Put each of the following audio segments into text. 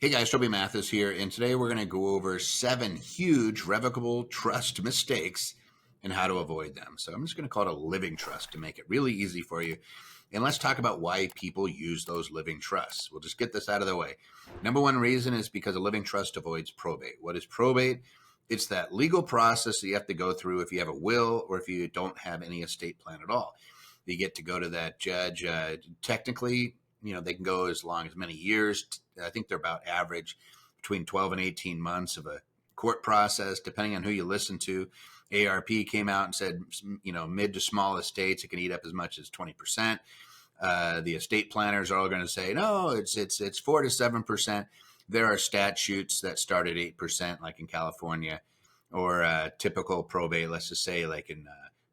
Hey guys, Toby Mathis here, and today we're going to go over 7 huge revocable trust mistakes and how to avoid them. So I'm just going to call it a living trust to make it really easy for you. And let's talk about why people use those living trusts. We'll just get this out of the way. Number one reason is because a living trust avoids probate. What is probate? It's that legal process that you have to go through if you have a will or if you don't have any estate plan at all. You get to go to that judge. Technically, they can go as long as many years. I think they're about average between 12 and 18 months of a court process, depending on who you listen to. ARP came out and said, mid to small estates, it can eat up as much as 20%. The estate planners are all going to say, no, it's 4 to 7%. There are statutes that start at 8%, like in California, or typical probate, let's just say, like in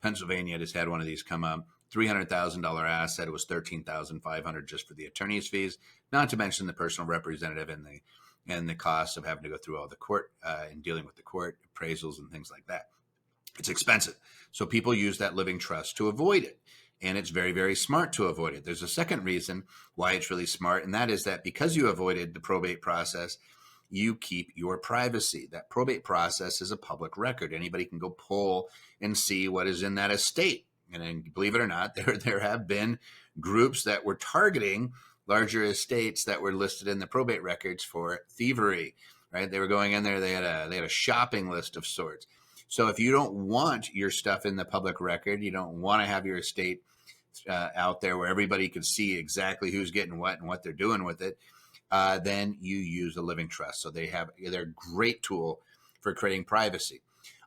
Pennsylvania, just had one of these come up. $300,000 asset. It was $13,500 just for the attorney's fees, not to mention the personal representative and the cost of having to go through all the court and dealing with the court appraisals and things like that. It's expensive. So people use that living trust to avoid it. And it's very, very smart to avoid it. There's a second reason why it's really smart, and that is that because you avoided the probate process, you keep your privacy. That probate process is a public record. Anybody can go pull and see what is in that estate. And then, believe it or not, there have been groups that were targeting larger estates that were listed in the probate records for thievery. Right? They were going in there. They had a shopping list of sorts. So if you don't want your stuff in the public record, you don't want to have your estate out there where everybody can see exactly who's getting what and what they're doing with it, then you use a living trust. So they're a great tool for creating privacy.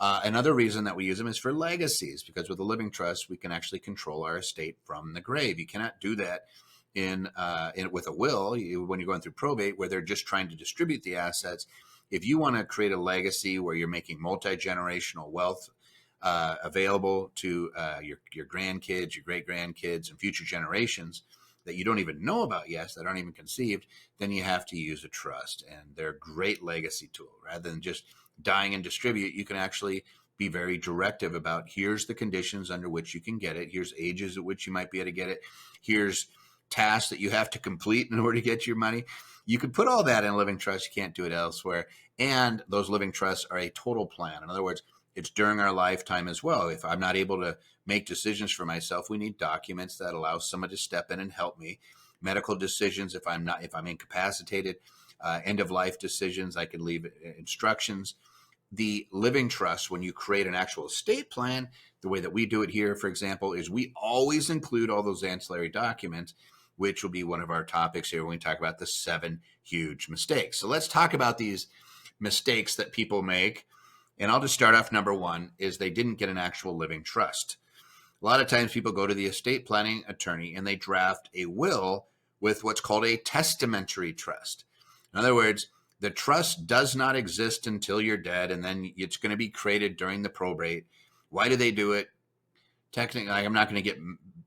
Another reason that we use them is for legacies, because with a living trust, we can actually control our estate from the grave. You cannot do that with a will when you're going through probate, where they're just trying to distribute the assets. If you want to create a legacy where you're making multi-generational wealth available to your grandkids, your great-grandkids, and future generations that you don't even know about yet, that aren't even conceived, then you have to use a trust. And they're a great legacy tool. Rather than just dying and distribute, you can actually be very directive about here's the conditions under which you can get it. Here's ages at which you might be able to get it. Here's tasks that you have to complete in order to get your money. You could put all that in a living trust. You can't do it elsewhere. And those living trusts are a total plan. In other words, it's during our lifetime as well. If I'm not able to make decisions for myself, we need documents that allow someone to step in and help me. Medical decisions, if I'm incapacitated, end of life decisions, I can leave instructions. The living trust, when you create an actual estate plan, the way that we do it here, for example, is we always include all those ancillary documents, which will be one of our topics here when we talk about the 7 huge mistakes. So let's talk about these mistakes that people make. And I'll just start off. Number one is they didn't get an actual living trust. A lot of times people go to the estate planning attorney and they draft a will with what's called a testamentary trust. In other words, the trust does not exist until you're dead, and then it's going to be created during the probate. Why do they do it? Technically, I'm not going to get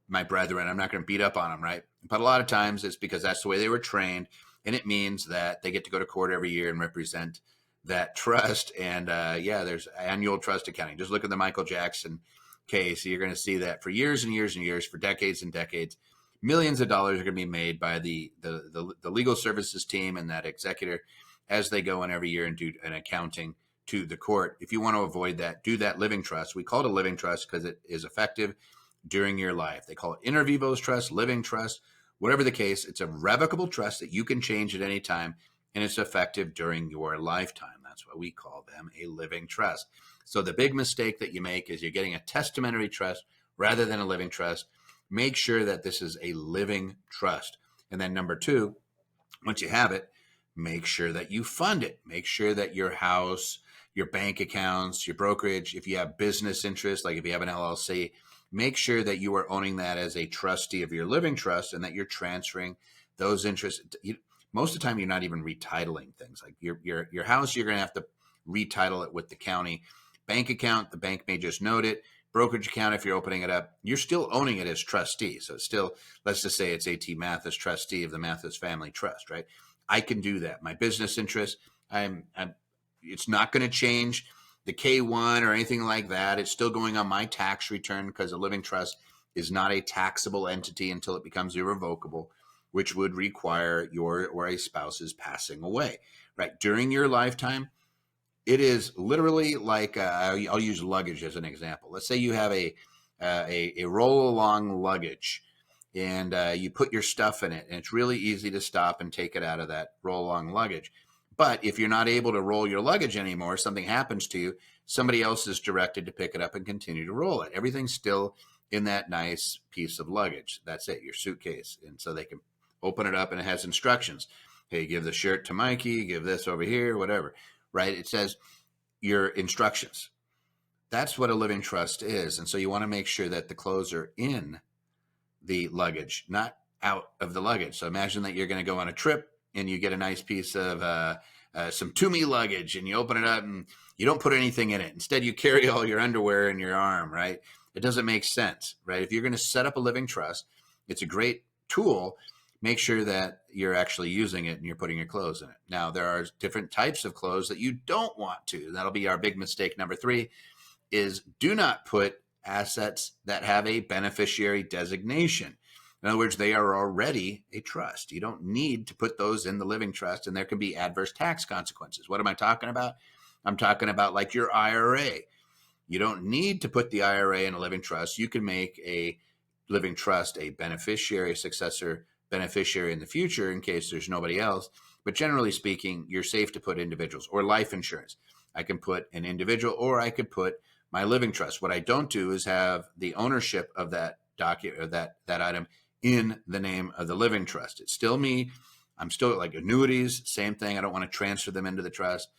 my brethren, I'm not going to beat up on them, right? But a lot of times it's because that's the way they were trained, and it means that they get to go to court every year and represent that trust. And there's annual trust accounting. Just look at the Michael Jackson case. You're going to see that for years and years and years, for decades and decades, millions of dollars are going to be made by the legal services team and that executor as they go in every year and do an accounting to the court. If you want to avoid that, do that living trust. We call it a living trust because it is effective during your life. They call it inter vivos trust, living trust, whatever the case. It's a revocable trust that you can change at any time, and it's effective during your lifetime. That's why we call them a living trust. So the big mistake that you make is you're getting a testamentary trust rather than a living trust. Make sure that this is a living trust. And then number 2, once you have it, make sure that you fund it. Make sure that your house, your bank accounts, your brokerage, if you have business interests, like if you have an LLC, make sure that you are owning that as a trustee of your living trust and that you're transferring those interests. Most of the time, you're not even retitling things. Like your house, you're going to have to retitle it with the county. Bank account, the bank may just note it. Brokerage account, if you're opening it up, you're still owning it as trustee. So it's still, let's just say it's A.T. Mathis, trustee of the Mathis Family Trust, right? I can do that. My business interest, it's not going to change the K1 or anything like that. It's still going on my tax return because a living trust is not a taxable entity until it becomes irrevocable. which would require your or a spouse's passing away, right? During your lifetime, it is literally like I'll use luggage as an example. Let's say you have a roll along luggage, and you put your stuff in it, and it's really easy to stop and take it out of that roll along luggage. But if you're not able to roll your luggage anymore, something happens to you, somebody else is directed to pick it up and continue to roll it. Everything's still in that nice piece of luggage. That's it, your suitcase. And so they can open it up, and it has instructions. Hey, give the shirt to Mikey, give this over here, whatever, right? It says your instructions. That's what a living trust is. And so you want to make sure that the clothes are in the luggage, not out of the luggage. So imagine that you're going to go on a trip and you get a nice piece of some Toomey luggage, and you open it up and you don't put anything in it. Instead, you carry all your underwear in your arm, right? It doesn't make sense, right? If you're going to set up a living trust, it's a great tool. Make sure that you're actually using it and you're putting your clothes in it. Now, there are different types of clothes that you don't want to. That'll be our big mistake number 3, is do not put assets that have a beneficiary designation. In other words, they are already a trust. You don't need to put those in the living trust, and there can be adverse tax consequences. What am I talking about? I'm talking about like your IRA. You don't need to put the IRA in a living trust. You can make a living trust a beneficiary, successor beneficiary in the future in case there's nobody else. But generally speaking, you're safe to put individuals or life insurance. I can put an individual, or I could put my living trust. What I don't do is have the ownership of that document or that item in the name of the living trust. It's still me. I'm still like annuities, same thing. I don't want to transfer them into the trust.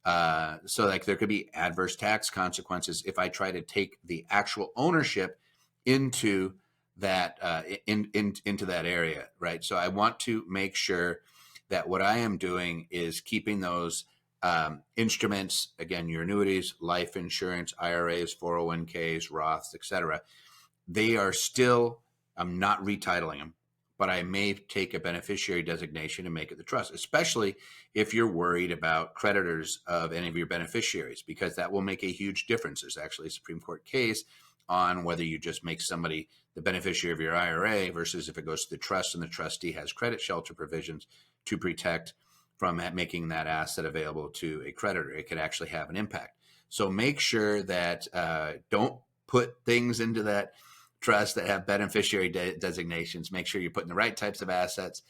So like there could be adverse tax consequences if I try to take the actual ownership into that into that area, right? So I want to make sure that what I am doing is keeping those instruments, again, your annuities, life insurance, IRAs, 401ks, Roths, etc. They are still, I'm not retitling them, but I may take a beneficiary designation and make it the trust, especially if you're worried about creditors of any of your beneficiaries, because that will make a huge difference. There's actually a Supreme Court case on whether you just make somebody the beneficiary of your IRA versus if it goes to the trust and the trustee has credit shelter provisions to protect from making that asset available to a creditor. It could actually have an impact. So make sure that don't put things into that trust that have beneficiary designations. Make sure you're putting the right types of assets.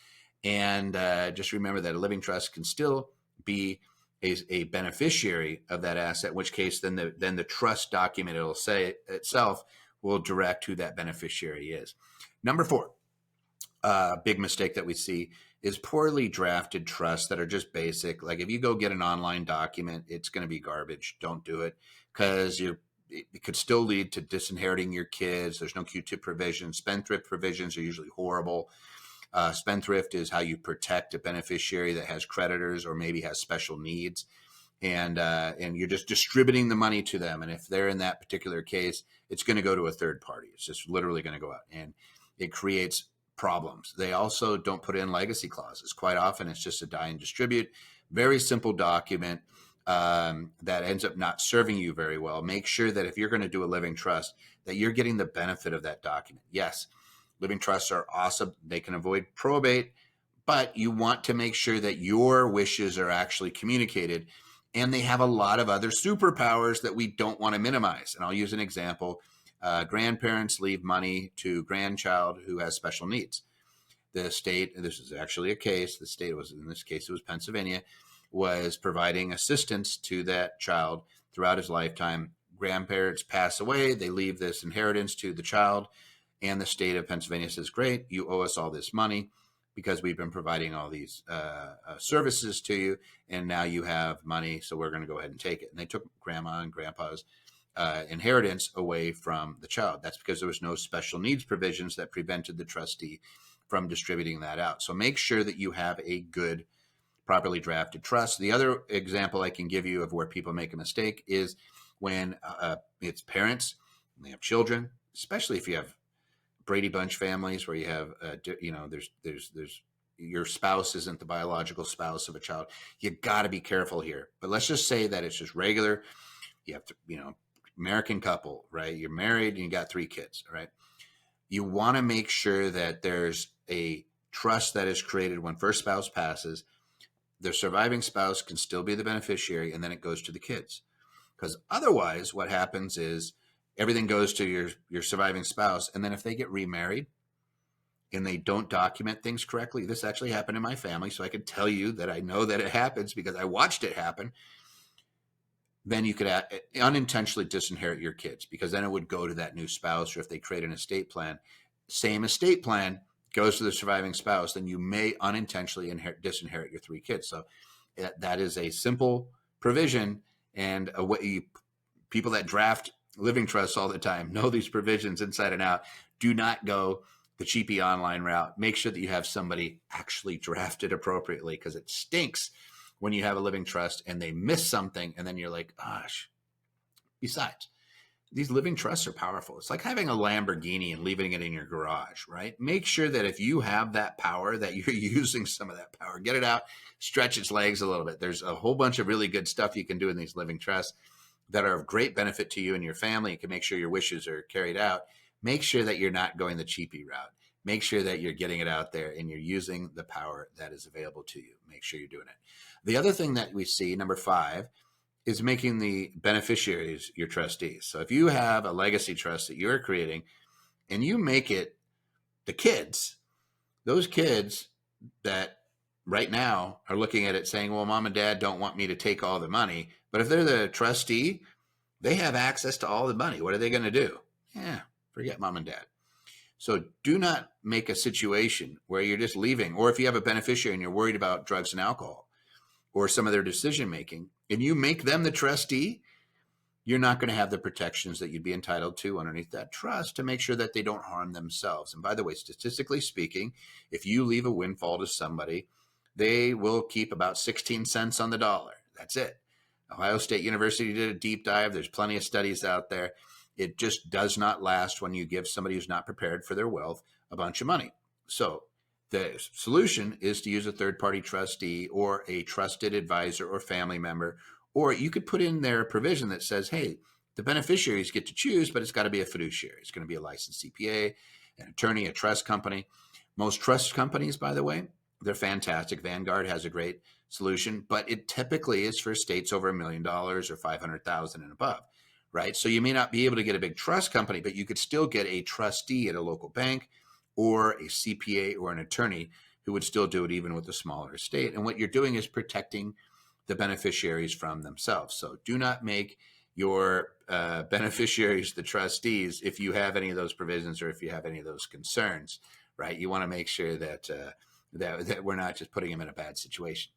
And just remember that a living trust can still be a beneficiary of that asset, in which case then the trust document, it'll say itself, will direct who that beneficiary is. Number 4, big mistake that we see is poorly drafted trusts that are just basic. Like if you go get an online document, it's going to be garbage. Don't do it, because it could still lead to disinheriting your kids. There's no Q-tip provisions. Spendthrift provisions are usually horrible. Spendthrift is how you protect a beneficiary that has creditors or maybe has special needs. And you're just distributing the money to them. And if they're in that particular case, it's going to go to a third party. It's just literally going to go out, and it creates problems. They also don't put in legacy clauses. Quite often, it's just a die and distribute, very simple document that ends up not serving you very well. Make sure that if you're going to do a living trust, that you're getting the benefit of that document. Yes, living trusts are awesome. They can avoid probate, but you want to make sure that your wishes are actually communicated, and they have a lot of other superpowers that we don't want to minimize. And I'll use an example. Grandparents leave money to grandchild who has special needs. The state, this is actually a case, the state was, in this case, it was Pennsylvania, was providing assistance to that child throughout his lifetime. Grandparents pass away, they leave this inheritance to the child, and the state of Pennsylvania says, great, you owe us all this money because we've been providing all these services to you, and now you have money, so we're going to go ahead and take it. And they took grandma and grandpa's inheritance away from the child. That's because there was no special needs provisions that prevented the trustee from distributing that out. So make sure that you have a good, properly drafted trust. The other example I can give you of where people make a mistake is when it's parents and they have children, especially if you have Brady Bunch families where you have, there's your spouse isn't the biological spouse of a child. You got to be careful here. But let's just say that it's just regular. You have to, American couple, right? You're married and you got 3 kids, right? You want to make sure that there's a trust that is created when first spouse passes, the surviving spouse can still be the beneficiary, and then it goes to the kids. Because otherwise, what happens is everything goes to your surviving spouse, and then if they get remarried and they don't document things correctly, this actually happened in my family, so I can tell you that I know that it happens because I watched it happen. Then you could unintentionally disinherit your kids, because then it would go to that new spouse, or if they create an estate plan, same estate plan goes to the surviving spouse, then you may unintentionally disinherit your 3 kids. So that is a simple provision, and a way people that draft living trusts all the time know these provisions inside and out. Do not go the cheapy online route. Make sure that you have somebody actually drafted appropriately, because it stinks when you have a living trust and they miss something, and then you're like, gosh. Besides, these living trusts are powerful. It's like having a Lamborghini and leaving it in your garage, right? Make sure that if you have that power, that you're using some of that power. Get it out, stretch its legs a little bit. There's a whole bunch of really good stuff you can do in these living trusts that are of great benefit to you and your family. You can make sure your wishes are carried out. Make sure that you're not going the cheapy route. Make sure that you're getting it out there and you're using the power that is available to you. Make sure you're doing it. The other thing that we see, number 5, is making the beneficiaries your trustees. So if you have a legacy trust that you're creating and you make it the kids, those kids that right now are looking at it saying, well, mom and dad don't want me to take all the money. But if they're the trustee, they have access to all the money. What are they going to do? Yeah, forget mom and dad. So do not make a situation where you're just leaving, or if you have a beneficiary and you're worried about drugs and alcohol or some of their decision making, and you make them the trustee, you're not going to have the protections that you'd be entitled to underneath that trust to make sure that they don't harm themselves. And by the way, statistically speaking, if you leave a windfall to somebody, they will keep about 16 cents on the dollar. That's it. Ohio State University did a deep dive. There's plenty of studies out there. It just does not last when you give somebody who's not prepared for their wealth a bunch of money. So the solution is to use a third-party trustee or a trusted advisor or family member, or you could put in there a provision that says, hey, the beneficiaries get to choose, but it's got to be a fiduciary. It's going to be a licensed CPA, an attorney, a trust company. Most trust companies, by the way, they're fantastic. Vanguard has a great solution, but it typically is for estates over $1 million or $500,000 and above, right? So you may not be able to get a big trust company, but you could still get a trustee at a local bank or a CPA or an attorney who would still do it even with a smaller estate. And what you're doing is protecting the beneficiaries from themselves. So do not make your beneficiaries the trustees if you have any of those provisions or if you have any of those concerns, right? You want to make sure that that we're not just putting them in a bad situation.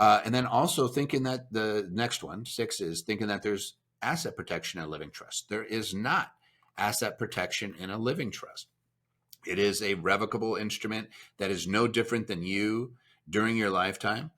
And then also thinking that the next one, 6, is thinking that there's asset protection in a living trust. There is not asset protection in a living trust. It is a revocable instrument that is no different than you during your lifetime.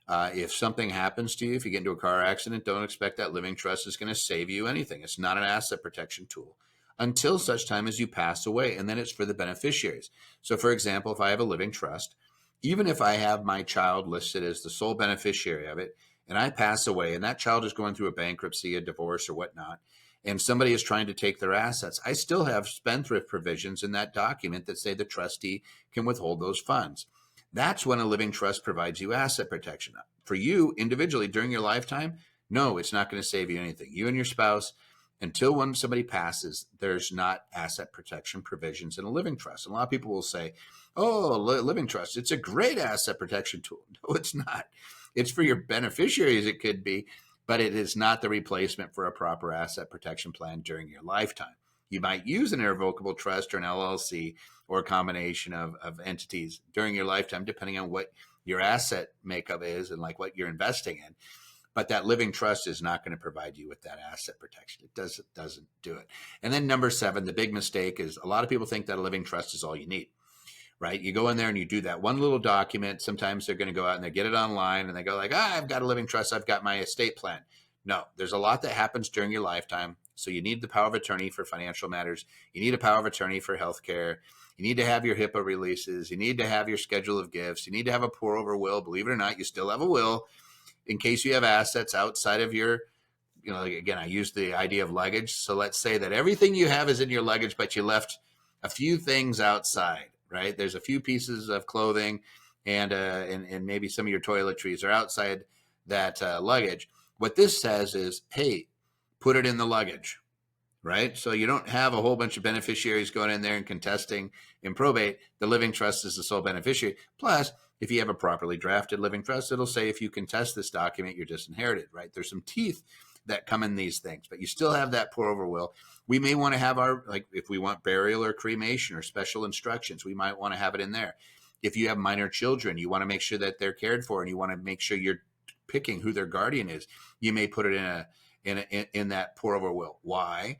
If something happens to you, if you get into a car accident, don't expect that living trust is going to save you anything. It's not an asset protection tool until such time as you pass away, and then it's for the beneficiaries. So for example, if I have a living trust, even if I have my child listed as the sole beneficiary of it, and I pass away, and that child is going through a bankruptcy, a divorce, or whatnot, and somebody is trying to take their assets, I still have spendthrift provisions in that document that say the trustee can withhold those funds. That's when a living trust provides you asset protection. For you individually during your lifetime, no, it's not going to save you anything. You and your spouse, until when somebody passes, there's not asset protection provisions in a living trust. And a lot of people will say, oh, living trust, it's a great asset protection tool. No, it's not. It's for your beneficiaries, it could be, but it is not the replacement for a proper asset protection plan during your lifetime. You might use an irrevocable trust or an LLC or a combination of entities during your lifetime, depending on what your asset makeup is and like what you're investing in. But that living trust is not going to provide you with that asset protection. It doesn't do it. And then number 7, the big mistake is a lot of people think that a living trust is all you need, right? You go in there and you do that one little document. Sometimes they're going to go out and they get it online and they go like, I've got a living trust. I've got my estate plan. No, there's a lot that happens during your lifetime. So you need the power of attorney for financial matters. You need a power of attorney for healthcare. You need to have your HIPAA releases. You need to have your schedule of gifts. You need to have a pour over will. Believe it or not, you still have a will in case you have assets outside of your, again, I use the idea of luggage. So let's say that everything you have is in your luggage, but you left a few things outside, right? There's a few pieces of clothing and maybe some of your toiletries are outside that luggage. What this says is, hey, put it in the luggage, right? So you don't have a whole bunch of beneficiaries going in there and contesting in probate. The living trust is the sole beneficiary. Plus, if you have a properly drafted living trust, it'll say if you contest this document, you're disinherited, right? There's some teeth that come in these things, but you still have that pour over will. We may want to have our, like, if we want burial or cremation or special instructions, we might want to have it in there. If you have minor children, you want to make sure that they're cared for, and you want to make sure you're picking who their guardian is. You may put it in that pour over will. Why?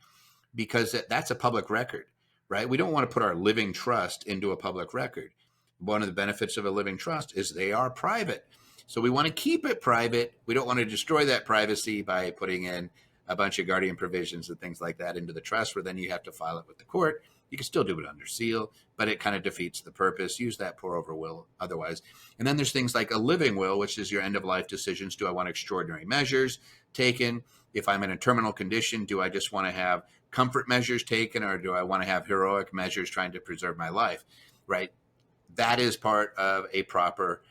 Because that's a public record, right? We don't want to put our living trust into a public record. One of the benefits of a living trust is they are private. So we want to keep it private. We don't want to destroy that privacy by putting in a bunch of guardian provisions and things like that into the trust, where then you have to file it with the court. You can still do it under seal, but it kind of defeats the purpose. Use that pour over will otherwise. And then there's things like a living will, which is your end of life decisions. Do I want extraordinary measures taken? If I'm in a terminal condition, do I just want to have comfort measures taken, or do I want to have heroic measures trying to preserve my life, right? That is part of a proper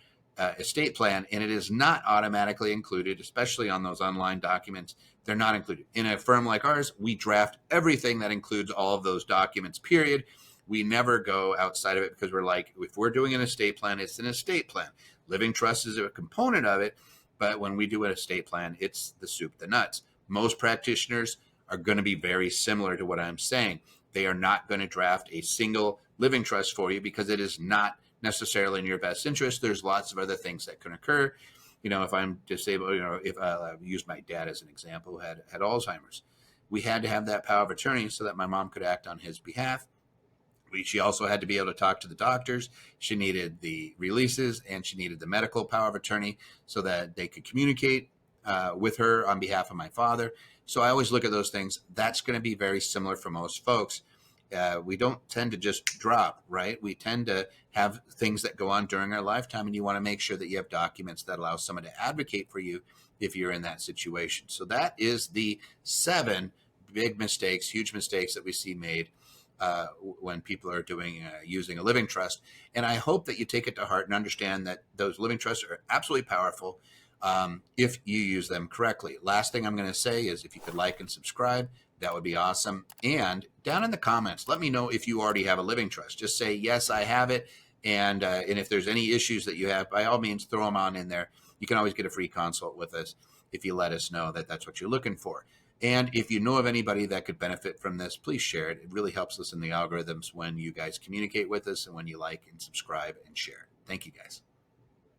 estate plan, and it is not automatically included, especially on those online documents. They're not included. In a firm like ours, we draft everything that includes all of those documents, period. We never go outside of it, because we're like, if we're doing an estate plan, it's an estate plan. Living trust is a component of it, but when we do an estate plan, it's the soup, the nuts. Most practitioners are going to be very similar to what I'm saying. They are not going to draft a single living trust for you, because it is not necessarily in your best interest. There's lots of other things that can occur. If I'm disabled, if I use my dad as an example, who had Alzheimer's, we had to have that power of attorney so that my mom could act on his behalf. She also had to be able to talk to the doctors. She needed the releases, and she needed the medical power of attorney so that they could communicate with her on behalf of my father. So I always look at those things. That's going to be very similar for most folks. We don't tend to just drop, right? We tend to have things that go on during our lifetime, and you want to make sure that you have documents that allow someone to advocate for you if you're in that situation. So that is the 7 big mistakes, huge mistakes that we see made when people are using a living trust. And I hope that you take it to heart and understand that those living trusts are absolutely powerful if you use them correctly. Last thing I'm going to say is, if you could like and subscribe, that would be awesome. And down in the comments, let me know if you already have a living trust. Just say, yes, I have it. And if there's any issues that you have, by all means, throw them on in there. You can always get a free consult with us if you let us know that that's what you're looking for. And if you know of anybody that could benefit from this, please share it. It really helps us in the algorithms when you guys communicate with us and when you like and subscribe and share. Thank you, guys.